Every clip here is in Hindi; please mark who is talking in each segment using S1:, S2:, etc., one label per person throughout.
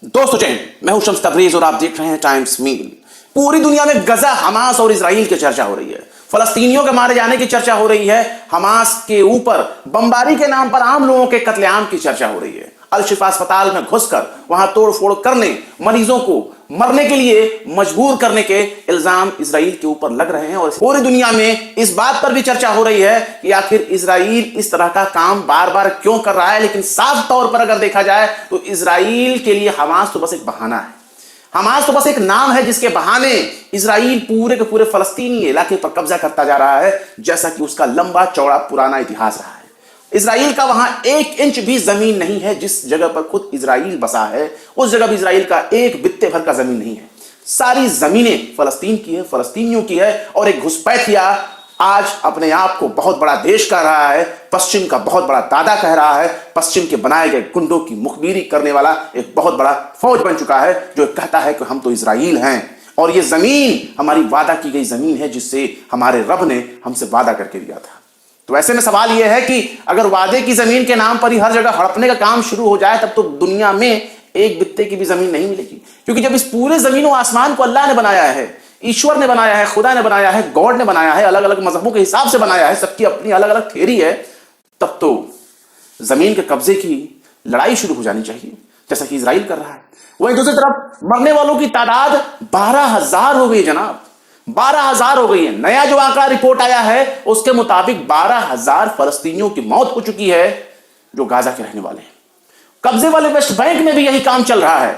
S1: दोस्तों जय हिंद, मैं हूं शम्स तबरेज और आप देख रहे हैं टाइम्स मील। पूरी दुनिया में गजा, हमास और इजराइल की चर्चा हो रही है। फलस्तीनियों के मारे जाने की चर्चा हो रही है। हमास के ऊपर बमबारी के नाम पर आम लोगों के कत्लेआम की चर्चा हो रही है। अल शिफा अस्पताल में घुसकर वहां तोड़फोड़ करने, मरीजों को मरने के लिए मजबूर करने के इल्जाम इजराइल के ऊपर लग रहे हैं। और पूरी दुनिया में इस बात पर भी चर्चा हो रही है कि आखिर इजराइल इस तरह का काम बार बार क्यों कर रहा है। लेकिन साफ तौर पर अगर देखा जाए तो इजराइल के लिए हमास तो बस एक बहाना है। हमास तो बस एक नाम है जिसके बहाने इजराइल पूरे के पूरे फलस्तीनी इलाके पर कब्जा करता जा रहा है, जैसा कि उसका लंबा चौड़ा पुराना इतिहास रहा है। इजराइल का वहां 1 इंच भी जमीन नहीं है। जिस जगह पर खुद इजराइल बसा है उस जगह भी इजराइल का एक बित्ते भर का जमीन नहीं है। सारी जमीनें फलस्तीन की है, फलस्तीनियों की है। और एक घुसपैठिया आज अपने आप को बहुत बड़ा देश कह रहा है, पश्चिम का बहुत बड़ा दादा कह रहा है, पश्चिम के बनाए गए गुंडों की मुखबिरी करने वाला एक बहुत बड़ा फौज बन चुका है, जो कहता है कि हम तो इजराइल हैं और ये जमीन हमारी वादा की गई जमीन है जिससे हमारे रब ने हमसे वादा करके दिया था। तो ऐसे में सवाल यह है कि अगर वादे की जमीन के नाम पर ही हर जगह हड़पने का काम शुरू हो जाए तब तो दुनिया में एक बित्ते की भी जमीन नहीं मिलेगी। क्योंकि जब इस पूरे जमीन और आसमान को अल्लाह ने बनाया है, ईश्वर ने बनाया है, खुदा ने बनाया है, गॉड ने बनाया है, अलग अलग मजहबों के हिसाब से बनाया है, सबकी अपनी अलग अलग थ्योरी है, तब तो जमीन के कब्जे की लड़ाई शुरू हो जानी चाहिए, जैसा कि इजराइल कर रहा है। वहीं दूसरी तरफ मरने वालों की तादाद 12,000 हो गई जनाब, 12,000 हो गई है। नया जो आंकड़ा रिपोर्ट आया है उसके मुताबिक 12,000 फलस्तीनियों की मौत हो चुकी है जो गाजा के रहने वाले हैं। कब्जे वाले वेस्ट बैंक में भी यही काम चल रहा है।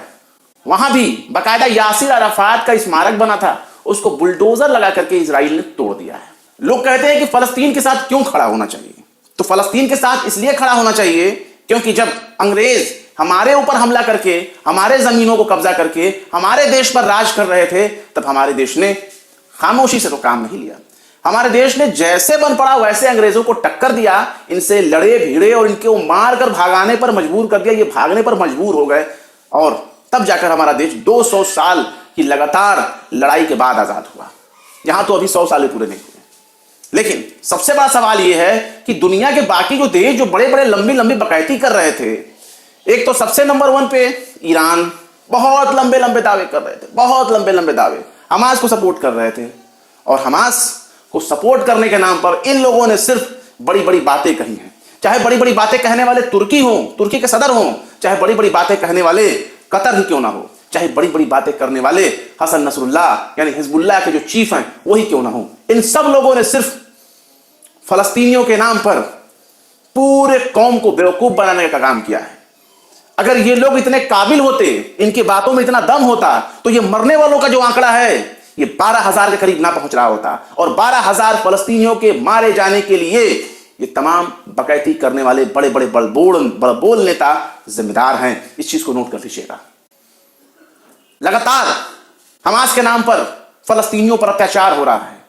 S1: वहां भी बाकायदा यासिर अराफात का स्मारक बना था, उसको बुलडोजर लगा करके इजराइल ने तोड़ दिया है। लोग कहते हैं कि फलस्तीन के साथ क्यों खड़ा होना चाहिए, तो फलस्तीन के साथ इसलिए खड़ा होना चाहिए क्योंकि जब अंग्रेज हमारे ऊपर हमला करके, हमारे जमीनों को कब्जा करके हमारे देश पर राज कर रहे थे, तब हमारे देश ने खामोशी से तो काम नहीं लिया। हमारे देश ने जैसे बन पड़ा वैसे अंग्रेजों को टक्कर दिया, इनसे लड़े भिड़े और इनको मारकर भागाने पर मजबूर कर दिया। ये भागने पर मजबूर हो गए और तब जाकर हमारा देश 200 साल की लगातार लड़ाई के बाद आजाद हुआ। यहां तो अभी 100 साल पूरे नहीं हुए। लेकिन सबसे बड़ा सवाल यह है कि दुनिया के बाकी जो देश जो बड़े बड़े लंबी लंबी बकैती कर रहे थे, एक तो सबसे नंबर 1 पे ईरान बहुत लंबे लंबे दावे कर रहे थे, बहुत लंबे लंबे दावे हमास को सपोर्ट कर रहे थे। और हमास को सपोर्ट करने के नाम पर इन लोगों ने सिर्फ बड़ी बड़ी बातें कही हैं। चाहे बड़ी बड़ी बातें कहने वाले तुर्की हों, तुर्की के सदर हों, चाहे बड़ी बड़ी बातें कहने वाले कतर ही क्यों ना हो, चाहे बड़ी बड़ी बातें करने वाले हसन नसरुल्लाह यानी हिजबुल्लाह के जो चीफ हैं वही क्यों ना हो, इन सब लोगों ने सिर्फ फलस्तीनियों के नाम पर पूरे कौम को बेवकूफ बनाने का काम किया है। अगर ये लोग इतने काबिल होते, इनकी बातों में इतना दम होता, तो ये मरने वालों का जो आंकड़ा है ये 12,000 के करीब ना पहुंच रहा होता। और 12,000 फलस्तीनियों के मारे जाने के लिए ये तमाम बकैती करने वाले बड़े बड़े बड़बोल नेता जिम्मेदार हैं। इस चीज को नोट कर लीजिएगा। लगातार हमास के नाम पर फलस्तीनियों पर अत्याचार हो रहा है।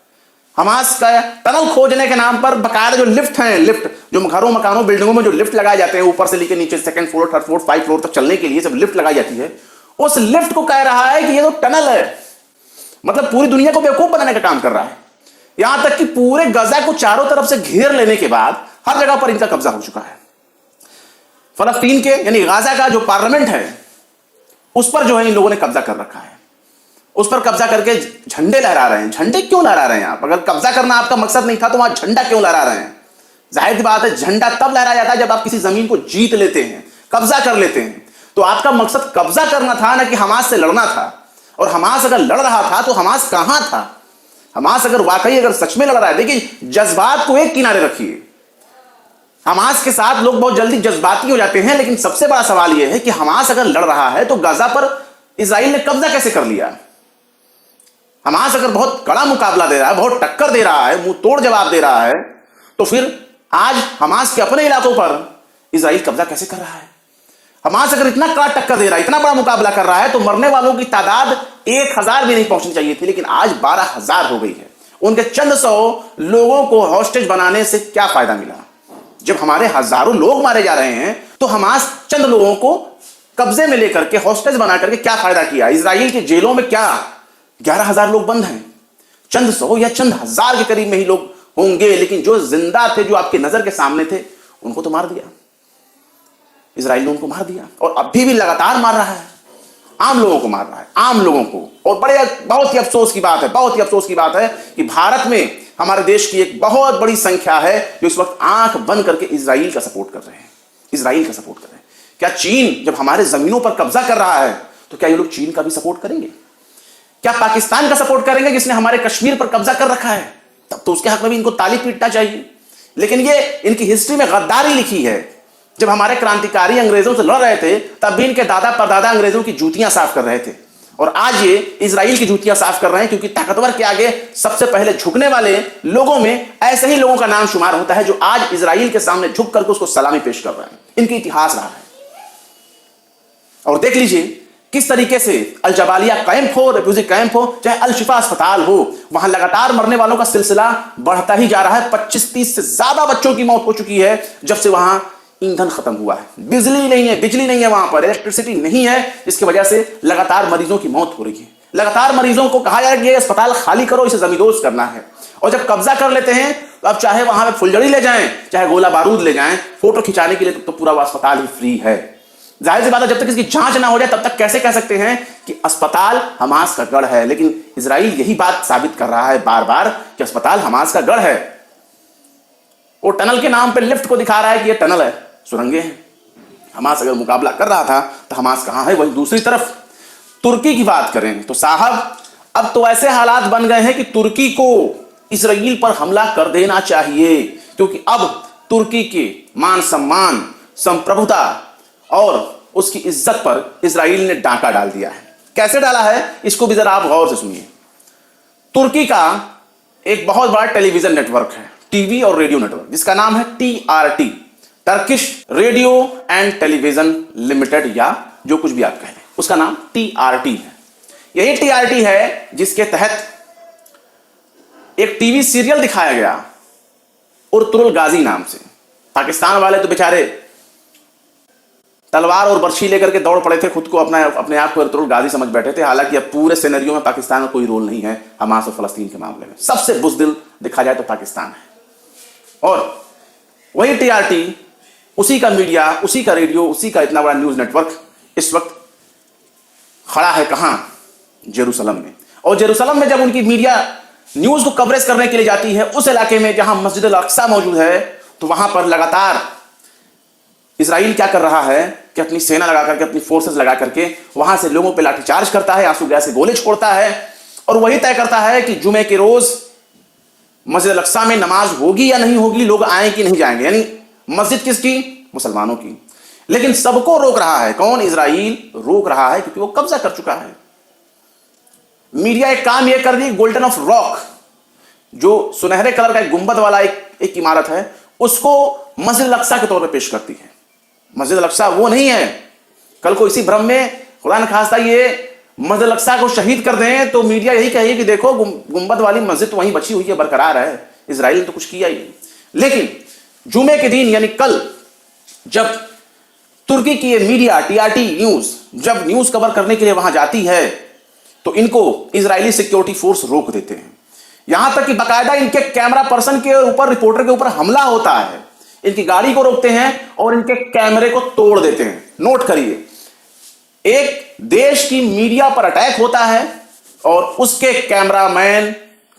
S1: हमास का टनल खोजने के नाम पर बकायदा जो लिफ्ट हैं, लिफ्ट जो घरों मकानों बिल्डिंगों में जो लिफ्ट लगाए जाते हैं, ऊपर से लेकर नीचे 2nd floor 3rd floor 5th floor तक चलने के लिए सब लिफ्ट लगाई जाती है, उस लिफ्ट को कह रहा है कि ये तो टनल है। मतलब पूरी दुनिया को बेवकूफ बनाने का काम कर रहा है। यहां तक कि पूरे गजा को चारों तरफ से घेर लेने के बाद हर जगह पर इनका कब्जा हो चुका है। फलस्तीन के यानी गाजा का जो पार्लियामेंट है उस पर जो है इन लोगों ने कब्जा कर रखा है। उस पर कब्जा करके झंडे लहरा रहे हैं। झंडे क्यों लहरा रहे हैं आप? अगर कब्जा करना आपका मकसद नहीं था तो वहां झंडा क्यों लहरा रहे हैं? जाहिर सी बात है, झंडा तब लहराया जाता है जब आप किसी जमीन को जीत लेते हैं, कब्जा कर लेते हैं। तो आपका मकसद कब्जा करना था, ना कि हमास से लड़ना था। और हमास अगर लड़ रहा था तो हमास कहां था? हमास अगर वाकई अगर सच में लड़ रहा है, देखिए जज्बात को एक किनारे रखिए। हमास के साथ लोग बहुत जल्दी जज्बाती हो जाते हैं, लेकिन सबसे बड़ा सवाल यह है कि हमास अगर लड़ रहा है तो गाजा पर इजराइल ने कब्जा कैसे कर लिया? हमास अगर बहुत कड़ा मुकाबला दे रहा है, बहुत टक्कर दे रहा है, मुंह तोड़ जवाब दे रहा है, तो फिर आज हमास के अपने इलाकों पर इजराइल कब्जा कैसे कर रहा है? हमास अगर इतना कड़ा टक्कर दे रहा है, इतना बड़ा मुकाबला कर रहा है, तो मरने वालों की तादाद 1,000 भी नहीं पहुंचनी चाहिए थी, लेकिन आज 12,000 हो गई है। उनके चंद 100 लोगों को हॉस्टेज बनाने से क्या फायदा मिला? जब हमारे हजारों लोग मारे जा रहे हैं तो हमास चंद लोगों को कब्जे में लेकर के हॉस्टेज बना करके क्या फायदा किया? इजराइल की जेलों में क्या 11,000 लोग बंद हैं? चंद 100 या चंद हजार के करीब में ही लोग होंगे, लेकिन जो जिंदा थे, जो आपके नजर के सामने थे, उनको तो मार दिया। इजराइल ने उनको मार दिया और अभी भी लगातार मार रहा है। आम लोगों को मार रहा है, आम लोगों को। और बहुत ही अफसोस की बात है, बहुत ही अफसोस की बात है कि भारत में हमारे देश की एक बहुत बड़ी संख्या है जो इस वक्त आंख बंद करके इजराइल का सपोर्ट कर रहे हैं, इजराइल का सपोर्ट कर रहे हैं। क्या चीन जब हमारे जमीनों पर कब्जा कर रहा है तो क्या ये लोग चीन का भी सपोर्ट करेंगे? क्या पाकिस्तान का सपोर्ट करेंगे जिसने हमारे कश्मीर पर कब्जा कर रखा है? तब तो उसके हक में भी इनको ताली पीटना चाहिए। लेकिन ये इनकी हिस्ट्री में गद्दारी लिखी है। जब हमारे क्रांतिकारी अंग्रेजों से लड़ रहे थे तब भी इनके दादा परदादा अंग्रेजों की जूतियां साफ कर रहे थे, और आज ये इजराइल की जूतियां साफ कर रहे हैं, क्योंकि ताकतवर के आगे सबसे पहले झुकने वाले लोगों में ऐसे ही लोगों का नाम शुमार होता है जो आज इजराइल के सामने झुक करके उसको सलामी पेश कर रहे हैं। इनकी इतिहास रहा है। और देख लीजिए किस तरीके से अल जबालिया कैंप हो, रेफ्यूजी कैंप हो, चाहे अल शिफा अस्पताल हो, वहां लगातार मरने वालों का सिलसिला बढ़ता ही जा रहा है। 25-30 से ज्यादा बच्चों की मौत हो चुकी है जब से वहां ईंधन खत्म हुआ है। बिजली नहीं है वहां पर, इलेक्ट्रिसिटी नहीं है, जिसकी वजह से लगातार मरीजों की मौत हो रही है। लगातार मरीजों को कहा जाए कि ये अस्पताल खाली करो, इसे जमींदोज करना है। और जब कब्जा कर लेते हैं तो अब चाहे वहां पे फुलझड़ी ले जाएं, चाहे गोला बारूद ले जाएं, फोटो खिंचाने के लिए तो पूरा वो अस्पताल ही फ्री है। जाहिर सी बात है, जब तक इसकी जांच ना हो जाए तब तक कैसे कह सकते हैं कि अस्पताल हमास का गढ़ है। लेकिन इजराइल यही बात साबित कर रहा है बार बार कि अस्पताल हमास का गढ़ है। वो टनल के नाम पे लिफ्ट को दिखा रहा है कि ये टनल है, सुरंगें हैं। हमास अगर मुकाबला कर रहा था तो हमास कहां है? वही दूसरी तरफ। तुर्की की बात करें तो साहब अब तो ऐसे हालात बन गए हैं कि तुर्की को इजराइल पर हमला कर देना चाहिए, क्योंकि अब तुर्की के मान सम्मान, संप्रभुता और उसकी इज्जत पर इजराइल ने डांका डाल दिया है। कैसे डाला है इसको भी जरा आप गौर से सुनिए। तुर्की का एक बहुत बड़ा टेलीविजन नेटवर्क है, टीवी और रेडियो नेटवर्क, जिसका नाम है TRT, Turkish radio and television limited, या जो कुछ भी आप कहें, उसका नाम TRT है। यही TRT है जिसके तहत एक टीवी सीरियल दिखाया गया उर्तुरुल गाजी नाम से। पाकिस्तान वाले तो बेचारे तलवार और बर्छी लेकर के दौड़ पड़े थे, खुद को अपने आप को उर्तुरुल गाजी समझ बैठे थे। हालांकि अब पूरे सिनेरियो में पाकिस्तान का कोई रोल नहीं है हमास और फलस्तीन के मामले में। सबसे बुज़दिल देखा जाए तो पाकिस्तान है। और वही TRT, उसी का मीडिया, उसी का रेडियो, उसी का इतना बड़ा न्यूज नेटवर्क इस वक्त खड़ा है कहां? जेरूसलम में। और जेरूसलम में जब उनकी मीडिया न्यूज को कवरेज करने के लिए जाती है उस इलाके में जहां मस्जिद अल अक्सा मौजूद है, तो वहां पर लगातार इजराइल क्या कर रहा है कि अपनी सेना लगा करके, अपनी फोर्सेस लगा करके वहां से लोगों पे लाठीचार्ज करता है, आंसू गैस से गोले छोड़ता है, और वही तय करता है कि जुमे के रोज मस्जिद अल अक्सा में नमाज होगी या नहीं होगी, लोग आए कि नहीं जाएंगे। यानी मस्जिद किसकी? मुसलमानों की। लेकिन सबको रोक रहा है कौन? इजराइल रोक रहा है, क्योंकि वो कब्जा कर चुका है। मीडिया एक काम यह कर दी, गोल्डन ऑफ रॉक, जो सुनहरे कलर का एक गुंबद वाला एक इमारत है, उसको मस्जिद अल अक्सा के तौर पे पेश करती है। मस्जिद अल अक्सा वो नहीं है। कल को इसी भ्रम में खुदा न खास्ता ये मस्जिद अल अक्सा को शहीद कर दें तो मीडिया यही कहेगी कि देखो गुंबद वाली मस्जिद तो वहीं बची हुई है, बरकरार है, इजराइल ने तो कुछ किया ही नहीं। लेकिन जुमे के दिन यानी कल जब तुर्की की ये मीडिया TRT न्यूज जब न्यूज कवर करने के लिए वहां जाती है तो इनको इजरायली सिक्योरिटी फोर्स रोक देते हैं। यहां तक कि बाकायदा इनके कैमरा पर्सन के ऊपर, रिपोर्टर के ऊपर हमला होता है। इनकी गाड़ी को रोकते हैं और इनके कैमरे को तोड़ देते हैं। नोट करिए, एक देश की मीडिया पर अटैक होता है और उसके कैमरामैन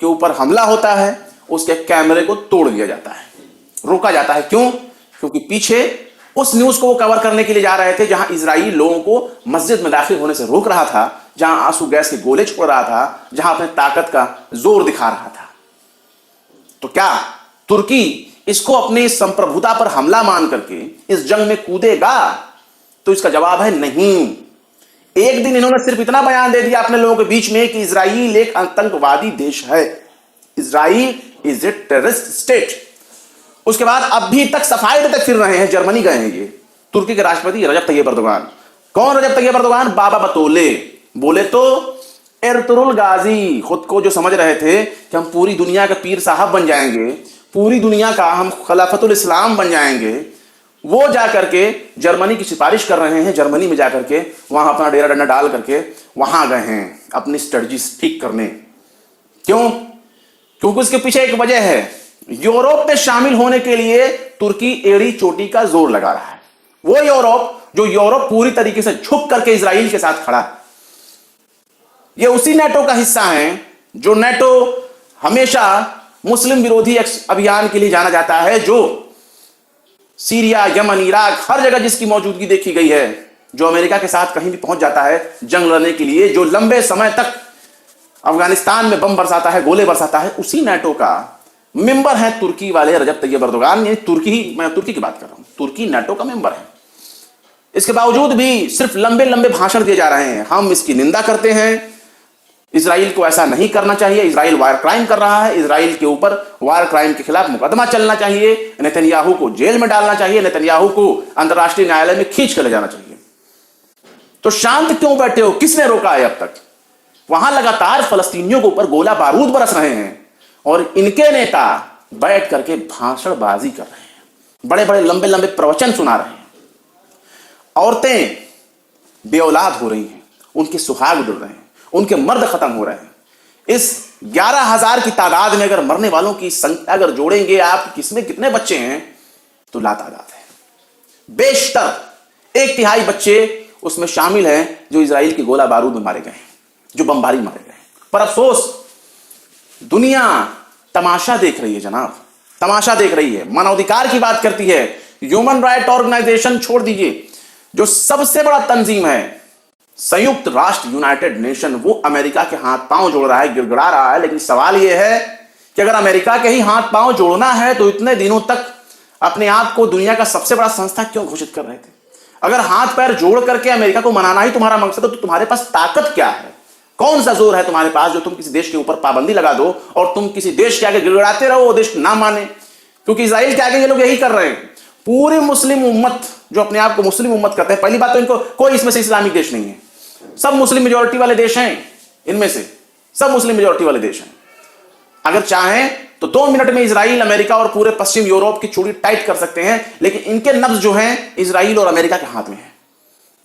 S1: के ऊपर हमला होता है, उसके कैमरे को तोड़ दिया जाता है, रोका जाता है। क्यों? क्योंकि पीछे उस न्यूज को वो कवर करने के लिए जा रहे थे जहां इजराइल लोगों को मस्जिद में दाखिल होने से रोक रहा था, जहां आंसू गैस के गोले छोड़ रहा था, जहां अपने ताकत का जोर दिखा रहा था। तो क्या तुर्की इसको अपनी संप्रभुता पर हमला मान करके इस जंग में कूदेगा? तो इसका जवाब है नहीं। एक दिन इन्होंने सिर्फ इतना बयान दे दिया अपने लोगों के बीच में कि इजराइल एक आतंकवादी देश है, Israel is a terrorist state. उसके बाद अभी तक सफाई देते फिर रहे हैं। जर्मनी गए हैं ये तुर्की के राष्ट्रपति रजब तैयब एर्दोगान। कौन रजब तैयब एर्दोगान? बाबा बतौले। बोले तो एर्तुरुल गाजी, खुद को जो समझ रहे थे कि हम पूरी दुनिया के पीर साहब बन जाएंगे, पूरी दुनिया का हम खिलाफतुल इस्लाम बन जाएंगे, वो जाकर के जर्मनी की सिफारिश कर रहे हैं। जर्मनी में जाकर के वहां अपना डेरा डंडा डाल करके वहां गए हैं अपनी स्ट्रेटजी ठीक करने। क्यों? क्योंकि उसके पीछे एक वजह है, यूरोप में शामिल होने के लिए तुर्की एड़ी चोटी का जोर लगा रहा है। वो यूरोप जो यूरोप पूरी तरीके से झुक करके इजराइल के साथ खड़ा है, ये उसी नेटो का हिस्सा हैं जो नेटो हमेशा मुस्लिम विरोधी अभियान के लिए जाना जाता है, जो सीरिया, यमन, इराक, हर जगह जिसकी मौजूदगी देखी गई है, जो अमेरिका के साथ कहीं भी पहुंच जाता है जंग लड़ने के लिए, जो लंबे समय तक अफगानिस्तान में बम बरसाता है, गोले बरसाता है, उसी नेटो का मेंबर है तुर्की वाले रजब तैयब अर्दोगान। मैं तुर्की की बात कर रहा हूं, तुर्की नेटो का मेंबर है। इसके बावजूद भी सिर्फ लंबे लंबे भाषण दिए जा रहे हैं। हम इसकी निंदा करते हैं, इजराइल को ऐसा नहीं करना चाहिए, इजराइल वार क्राइम कर रहा है, इजराइल के ऊपर वार क्राइम के खिलाफ मुकदमा चलना चाहिए, नेतन्याहू को जेल में डालना चाहिए, नेतन्याहू को अंतर्राष्ट्रीय न्यायालय में खींच कर ले जाना चाहिए। तो शांत क्यों बैठे हो? किसने रोका है अब तक? वहां लगातार फलस्तीनियों के ऊपर गोला बारूद बरस रहे हैं और इनके नेता बैठ करके भाषणबाजी कर रहे हैं, बड़े बड़े लंबे लंबे प्रवचन सुना रहे हैं। औरतें बेऔलाद हो रही हैं, उनके सुहाग उड़ रहे हैं, उनके मर्द खत्म हो रहे हैं। इस 11,000 की तादाद में अगर मरने वालों की संख्या अगर जोड़ेंगे आप, किसमें कितने बच्चे हैं, तो लातादाद है। बेशतर 1/3 बच्चे उसमें शामिल हैं जो इजराइल के गोला बारूद में मारे गए हैं, जो बमबारी मारे गए। पर अफसोस दुनिया तमाशा देख रही है जनाब, तमाशा देख रही है। मानवाधिकार की बात करती है, ह्यूमन राइट ऑर्गेनाइजेशन छोड़ दीजिए, जो सबसे बड़ा तंजीम है संयुक्त राष्ट्र यूनाइटेड नेशन, वो अमेरिका के हाथ पांव जोड़ रहा है, गिड़गिड़ा रहा है। लेकिन सवाल यह है कि अगर अमेरिका के ही हाथ पांव जोड़ना है तो इतने दिनों तक अपने आप को दुनिया का सबसे बड़ा संस्था क्यों घोषित कर रहे थे? अगर हाथ पैर जोड़ करके अमेरिका को मनाना ही तुम्हारा मकसद है, तो तुम्हारे पास ताकत क्या है? कौन सा जोर है तुम्हारे पास जो तुम किसी देश के ऊपर पाबंदी लगा दो और तुम किसी देश के आगे गिड़गिड़ाते रहो, वो देश ना माने? क्योंकि इजराइल के आगे ये लोग यही कर रहे हैं। पूरी मुस्लिम उम्मत जो अपने आप को मुस्लिम उम्मत कहते हैं, पहली बात तो इनको कोई इसमें से इस्लामिक देश नहीं है, सब मुस्लिम मेजॉरिटी वाले देश हैं। इनमें से सब मुस्लिम मेजॉरिटी वाले देश हैं। अगर चाहें तो 2 मिनट में इजराइल, अमेरिका और पूरे पश्चिम यूरोप की चूड़ी टाइट कर सकते हैं, लेकिन इनके नब्ज जो हैं इजराइल और अमेरिका के हाथ में है।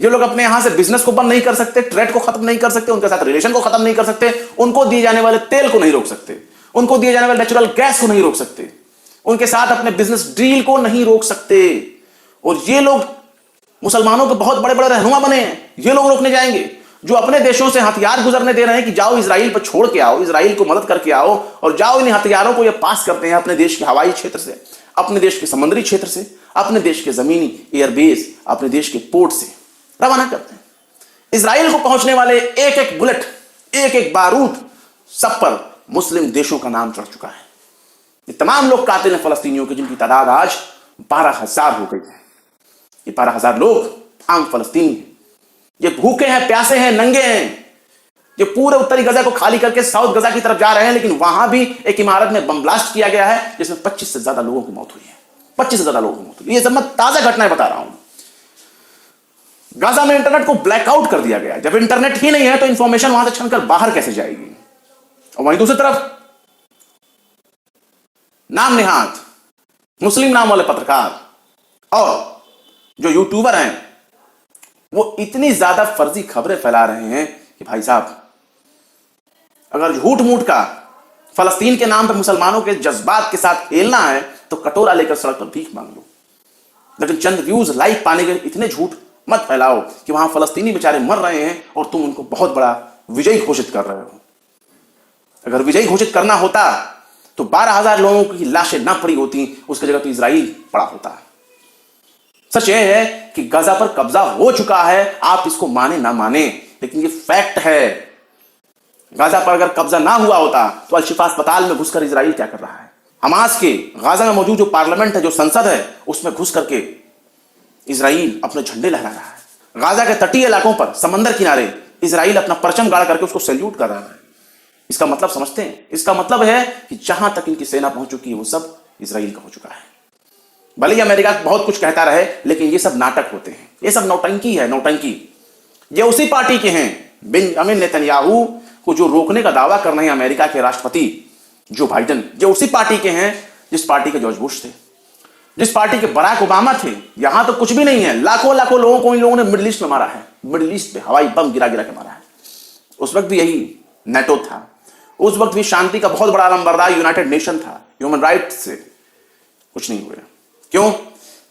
S1: ये लोग अपने यहां से बिजनेस को बंद नहीं कर सकते, ट्रेड को खत्म नहीं कर सकते, उनके साथ रिलेशन को खत्म नहीं कर सकते, उनको दिए जाने वाले तेल को नहीं रोक सकते, उनको दिए जाने वाले नेचुरल गैस को नहीं रोक सकते, उनके साथ अपने बिजनेस डील को नहीं रोक सकते। और ये लोग मुसलमानों के बहुत बड़े बड़े रहनुमा बने हैं, ये लोग रोकने जाएंगे जो अपने देशों से हथियार गुजरने दे रहे हैं कि जाओ इजराइल पर छोड़ के आओ, इजराइल को मदद करके आओ, और जाओ इन हथियारों को ये पास करते हैं अपने देश के हवाई क्षेत्र से, अपने देश के समुद्री क्षेत्र से, अपने देश के जमीनी एयरबेस, अपने देश के पोर्ट से रवाना करते हैं। इजराइल को पहुंचने वाले एक एक बुलेट, एक एक बारूद, सब पर मुस्लिम देशों का नाम चढ़ चुका है। ये तमाम लोग कातिल हैं फलस्तीनियों के, जिनकी तादाद आज 12,000 हो गई है। ये 12,000 लोग आम फलस्तीनी हैं, ये भूखे हैं, प्यासे हैं, नंगे हैं, ये पूरे उत्तरी गजा को खाली करके साउथ गजा की तरफ जा रहे हैं। लेकिन वहां भी एक इमारत में बम ब्लास्ट किया गया है जिसमें 25 से ज्यादा लोगों की मौत हुई है। 25 से ज्यादा लोगों की मौत हुई। ये सब मैं ताजा घटनाएं बता रहा हूं। गाजा में इंटरनेट को ब्लैकआउट कर दिया गया। जब इंटरनेट ही नहीं है तो इंफॉर्मेशन वहां से छनकर बाहर कैसे जाएगी? और वहीं दूसरी तरफ नाम निहाद मुस्लिम नाम वाले पत्रकार और जो यूट्यूबर हैं, वो इतनी ज्यादा फर्जी खबरें फैला रहे हैं कि भाई साहब, अगर झूठ मूठ का फलस्तीन के नाम पर मुसलमानों के जज्बात के साथ खेलना है तो कटोरा लेकर सड़क पर भीख मांग लो, लेकिन चंद व्यूज, लाइक पाने के इतने झूठ मत फैलाओ कि वहां फलस्तीनी बेचारे मर रहे हैं और तुम उनको बहुत बड़ा विजयी घोषित कर रहे हो। अगर विजयी घोषित करना होता तो 12,000 लोगों की लाशें ना पड़ी होती, उसकी जगह तो इजराइल पड़ा होता। सच यह है कि गाजा पर कब्जा हो चुका है, आप इसको माने ना माने, लेकिन ये फैक्ट है। गाजा पर अगर कब्जा ना हुआ होता तो अल-शिफा अस्पताल में घुसकर इजराइल क्या कर रहा है? हमास के गाजा में मौजूद जो पार्लियामेंट है, जो संसद है, उसमें घुस करके इजराइल अपने झंडे लहरा रहा है। गाजा के तटीय इलाकों पर, समंदर किनारे इजराइल अपना परचम गाड़ करके उसको सैल्यूट कर रहा है। इसका मतलब समझते हैं? इसका मतलब है कि जहां तक इनकी सेना पहुंच चुकी है वो सब इजराइल का हो चुका है। भले ही अमेरिका बहुत कुछ कहता रहे, लेकिन ये सब नाटक होते हैं, ये सब नौटंकी है, नौटंकी। ये उसी पार्टी के हैं बेंजामिन नेतन्याहू को जो रोकने का दावा कर रहे हैं अमेरिका के राष्ट्रपति जो बाइडेन, ये उसी पार्टी के हैं जिस पार्टी के जॉर्ज बुश थे, जिस पार्टी के बराक ओबामा थे। यहां तो कुछ भी नहीं है, लाखों लाखों लोगों को इन लोगों ने मिडिल ईस्ट में मारा है, मिडिल ईस्ट पे हवाई बम गिरा गिरा के मारा है। उस वक्त भी यही नेटो था, उस वक्त भी शांति का बहुत बड़ा अलंबरदार यूनाइटेड नेशन था। ह्यूमन राइट से कुछ नहीं हुआ। क्यों?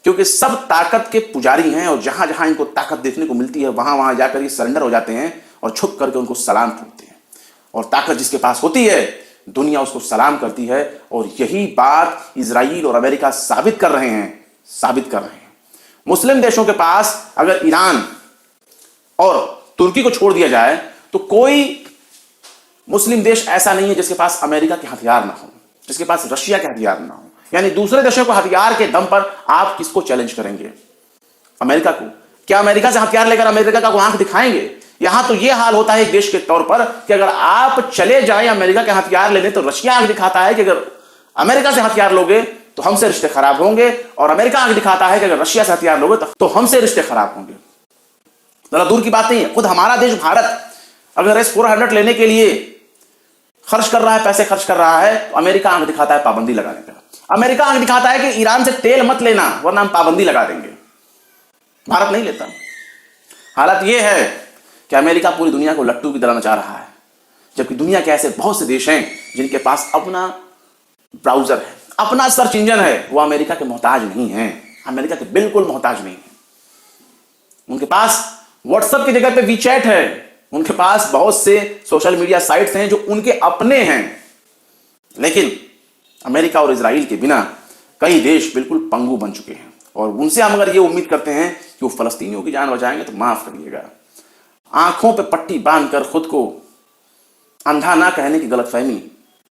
S1: क्योंकि सब ताकत के पुजारी हैं और जहां जहां इनको ताकत देखने को मिलती है वहां वहां जाकर ये सरेंडर हो जाते हैं और झुक करके उनको सलाम ठोकते हैं। और ताकत जिसके पास होती है दुनिया उसको सलाम करती है। और यही बात इजराइल और अमेरिका साबित कर रहे हैं। मुस्लिम देशों के पास अगर ईरान और तुर्की को छोड़ दिया जाए तो कोई मुस्लिम देश ऐसा नहीं है जिसके पास अमेरिका के हथियार ना हो, जिसके पास रशिया के हथियार ना हो। यानी दूसरे देशों को हथियार के दम पर आप किसको चैलेंज करेंगे? अमेरिका को। क्या अमेरिका से हथियार लेकर अमेरिका का आंख दिखाएंगे? यहां तो यह हाल होता है एक देश के तौर पर कि अगर आप चले जाएं अमेरिका के हथियार लेने तो रशिया आंख दिखाता है कि अगर अमेरिका से हथियार लोगे तो हमसे रिश्ते खराब होंगे, और अमेरिका आंख दिखाता है कि अगर रशिया से हथियार लोगे तो हमसे रिश्ते खराब होंगे। जरा दूर की बात नहीं है, खुद हमारा देश भारत अगर S-400 लेने के लिए खर्च कर रहा है, पैसे खर्च कर रहा है, तो अमेरिका आंख दिखाता है पाबंदी लगाने का। अमेरिका आंख दिखाता है कि ईरान से तेल मत लेना वरना हम पाबंदी लगा देंगे। भारत नहीं लेता। हालत यह है कि अमेरिका पूरी दुनिया को लट्टू की तरह नचा रहा है, जबकि दुनिया के ऐसे बहुत से देश हैं जिनके पास अपना ब्राउजर है, अपना सर्च इंजन है। वो अमेरिका के मोहताज नहीं है, अमेरिका के बिल्कुल मोहताज नहीं है। उनके पास व्हाट्सएप की जगह पे वीचैट है, उनके पास बहुत से सोशल मीडिया साइट्स हैं जो उनके अपने हैं। लेकिन अमेरिका और इजराइल के बिना कई देश बिल्कुल पंगु बन चुके हैं, और उनसे हम अगर ये उम्मीद करते हैं कि वो फलस्तीनियों की जान बचाएंगे तो माफ करिएगा, आंखों पे पट्टी बांधकर खुद को अंधा ना कहने की गलतफहमी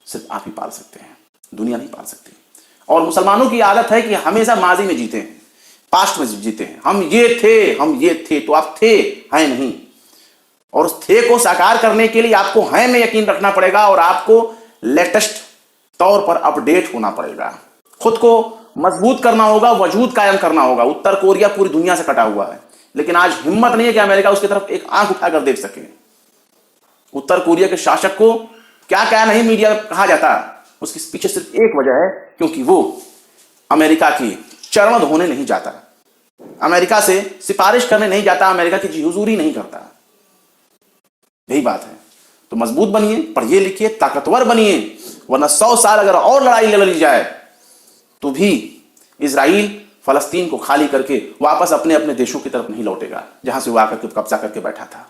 S1: सिर्फ आप ही पाल सकते हैं, दुनिया नहीं पाल सकती। और मुसलमानों की आदत है कि हमेशा माजी में जीते हैं, पास्ट में जीते हैं। हम ये थे तो आप थे, हैं नहीं। और उस थे को साकार करने के लिए आपको हैं में यकीन रखना पड़ेगा, और आपको लेटेस्ट तौर पर अपडेट होना पड़ेगा, खुद को मजबूत करना होगा, वजूद कायम करना होगा। उत्तर कोरिया पूरी दुनिया से कटा हुआ है, लेकिन आज हिम्मत नहीं है कि अमेरिका उसकी तरफ एक आंख उठाकर देख सके। उत्तर कोरिया के शासक को क्या क्या नहीं मीडिया में कहा जाता, उसके पीछे सिर्फ एक वजह है, क्योंकि वो अमेरिका की चरणों होने नहीं जाता, अमेरिका से सिफारिश करने नहीं जाता, अमेरिका की जी हुजूरी नहीं करता। यही बात है। तो मजबूत बनिए, पढ़िए लिखिए, ताकतवर बनिए, वरना 100 साल अगर और लड़ाई लड़ ली जाए तो भी इजराइल फलस्तीन को खाली करके वापस अपने अपने देशों की तरफ नहीं लौटेगा जहां से वो आकर के कब्जा करके बैठा था।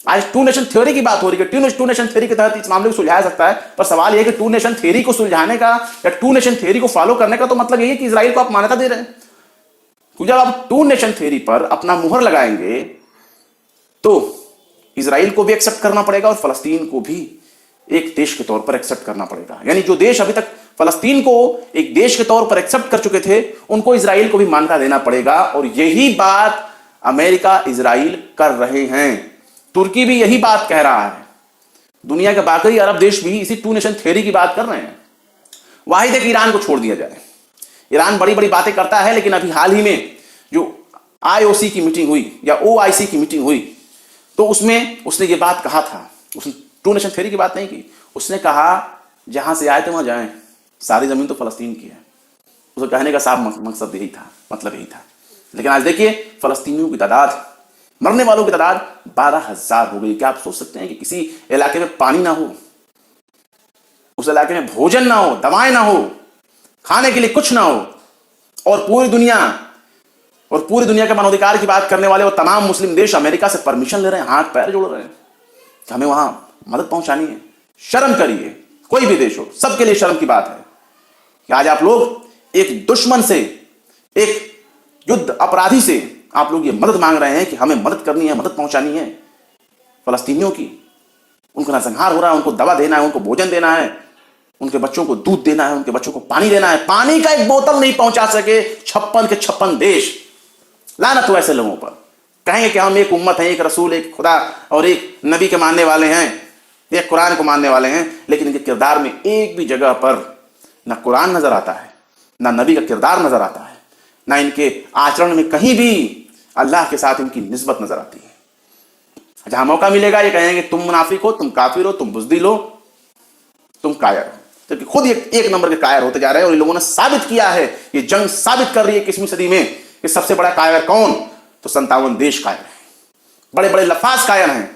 S1: आज 2 नेशन थ्योरी की बात हो रही है। 2 नेशन थ्योरी के तहत इस मामले को सुलझाया सकता है, पर सवाल यह कि 2 नेशन थ्योरी को सुलझाने का या 2 नेशन थ्योरी को फॉलो करने का तो मतलब यही है कि इजराइल को आप मान्यता दे रहे हैं। जब आप 2 नेशन थ्योरी पर अपना मुहर लगाएंगे तो इजराइल को भी एक्सेप्ट करना पड़ेगा और फलस्तीन को भी एक देश के तौर पर एक्सेप्ट करना पड़ेगा। यानी जो देश अभी तक फलस्तीन को एक देश के तौर पर एक्सेप्ट कर चुके थे, उनको इजराइल को भी मान्यता देना पड़ेगा। और यही बात अमेरिका इजराइल कर रहे हैं, तुर्की भी यही बात कह रहा है, दुनिया के बाकी अरब देश भी इसी 2 नेशन थ्योरी की बात कर रहे हैं। वाहिद है कि ईरान को छोड़ दिया जाए। ईरान बड़ी बड़ी बातें करता है, लेकिन अभी हाल ही में जो IOC की मीटिंग हुई या OIC की मीटिंग हुई तो उसमें उसने ये बात कहा था, उसने 2 नेशन थ्योरी की बात नहीं की, उसने कहा जहां से आए थे वहां जाएं, सारी जमीन तो फलस्तीन की है। उसको कहने का साफ मकसद यही था, मतलब यही था। लेकिन आज देखिए फलस्तीनियों की तादाद, मरने वालों की तादाद 12,000 हो गई। क्या आप सोच सकते हैं कि किसी इलाके में पानी ना हो, उस इलाके में भोजन ना हो, दवाएं ना हो, खाने के लिए कुछ ना हो, और पूरी दुनिया के मानवाधिकार की बात करने वाले वो तमाम मुस्लिम देश अमेरिका से परमिशन ले रहे हैं, हाथ पैर जोड़ रहे हैं कि हमें वहां मदद पहुंचानी है। शर्म करिए, कोई भी देश हो, सबके लिए शर्म की बात है कि आज आप लोग एक दुश्मन से, एक युद्ध अपराधी से आप लोग ये मदद मांग रहे हैं कि हमें मदद करनी है, मदद पहुंचानी है फलस्तीनियों की। उनको नरसंहार हो रहा है, उनको दवा देना है, उनको भोजन देना है, उनके बच्चों को दूध देना है, उनके बच्चों को पानी देना है। पानी का एक बोतल नहीं पहुंचा सके 56 के 56 देश। लानत हो ऐसे लोगों पर। कहेंगे कि हम एक उम्मत हैं, एक रसूल, एक खुदा और एक नबी के मानने वाले हैं, एक कुरान को मानने वाले हैं, लेकिन इनके किरदार में एक भी जगह पर ना कुरान नजर आता है, ना नबी का किरदार नजर आता है, ना इनके आचरण में कहीं भी अल्लाह के साथ इनकी निस्बत नजर आती है। जहां मौका मिलेगा ये कहेंगे तुम मुनाफिक हो, तुम काफिर हो, तुम बुज़दिल हो, तुम कायर हो, जबकि खुद एक नंबर के कायर होते जा रहे हैं। और इन लोगों ने साबित किया है, ये जंग साबित कर रही है 21वीं सदी में कि सबसे बड़ा कायर कौन, तो 57 देश कायर है, बड़े बड़े लफाज कायर हैं।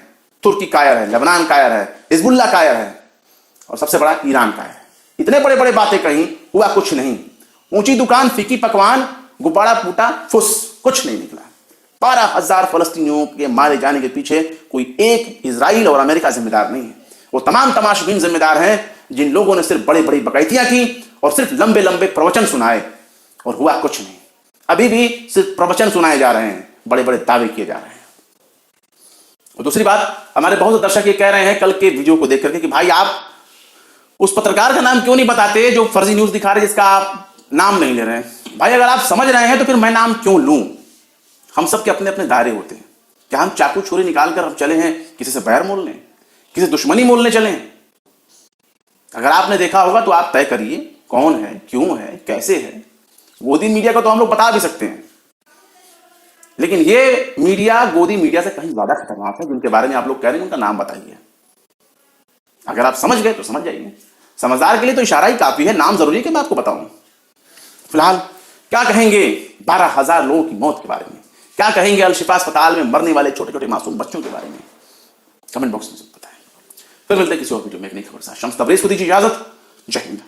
S1: तुर्की कायर है, लेबनान कायर है, हिजबुल्लाह कायर है, और सबसे बड़ा ईरान कायर है। इतने बड़े बड़े बातें कहीं, हुआ कुछ नहीं। ऊंची दुकान, फीकी पकवान, गुब्बारा फूटा, फुस, कुछ नहीं निकला। 12,000 फलस्तीनियों के मारे जाने के पीछे कोई एक इजराइल और अमेरिका जिम्मेदार नहीं है। वो तमाम तमाशबीन जिम्मेदार हैं जिन लोगों ने सिर्फ बड़ी बड़ी बकैतियां की और सिर्फ लंबे लंबे प्रवचन सुनाए और हुआ कुछ नहीं। अभी भी सिर्फ प्रवचन सुनाए जा रहे हैं, बड़े बड़े दावे किए जा रहे हैं। और दूसरी बात, हमारे बहुत दर्शक ये कह रहे हैं कल के वीडियो को देख करके कि भाई आप उस पत्रकार का नाम क्यों नहीं बताते जो फर्जी न्यूज दिखा रहे जिसका आप नाम नहीं ले रहे हैं। भाई अगर आप समझ रहे हैं तो फिर मैं नाम क्यों लूं? हम सबके अपने अपने दायरे होते हैं। क्या हम चाकू छुरी निकाल कर हम चले हैं किसी से बैर मोलने, किसी दुश्मनी मोलने चले हैं? अगर आपने देखा होगा तो आप तय करिए कौन है, क्यों है, कैसे है। गोदी मीडिया को तो हम लोग बता भी सकते हैं, लेकिन ये मीडिया गोदी मीडिया से कहीं ज्यादा खतरनाक है। जिनके बारे में आप लोग कह रहे हैं उनका नाम बताइए। अगर आप समझ गए तो समझ जाइए। समझदार के लिए तो इशारा ही काफी है, नाम जरूरी है कि मैं आपको बताऊं। फिलहाल क्या कहेंगे 12,000 लोगों की मौत के बारे में, क्या कहेंगे अल-शिफा अस्पताल में मरने वाले छोटे छोटे मासूम बच्चों के बारे में, कमेंट बॉक्स में बताएं। फिर मिलते हैं किसी और वीडियो में एक नई खबर के साथ। शम्स तबरेज़ को दीजिए इजाजत। जय हिंद।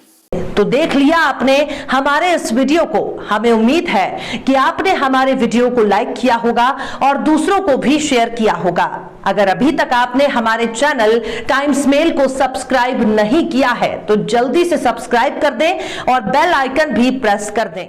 S2: तो देख लिया आपने हमारे इस वीडियो को। हमें उम्मीद है कि आपने हमारे वीडियो को लाइक किया होगा और दूसरों को भी शेयर किया होगा। अगर अभी तक आपने हमारे चैनल टाइम्स मेल को सब्सक्राइब नहीं किया है तो जल्दी से सब्सक्राइब कर दें और बेल आइकन भी प्रेस कर दें।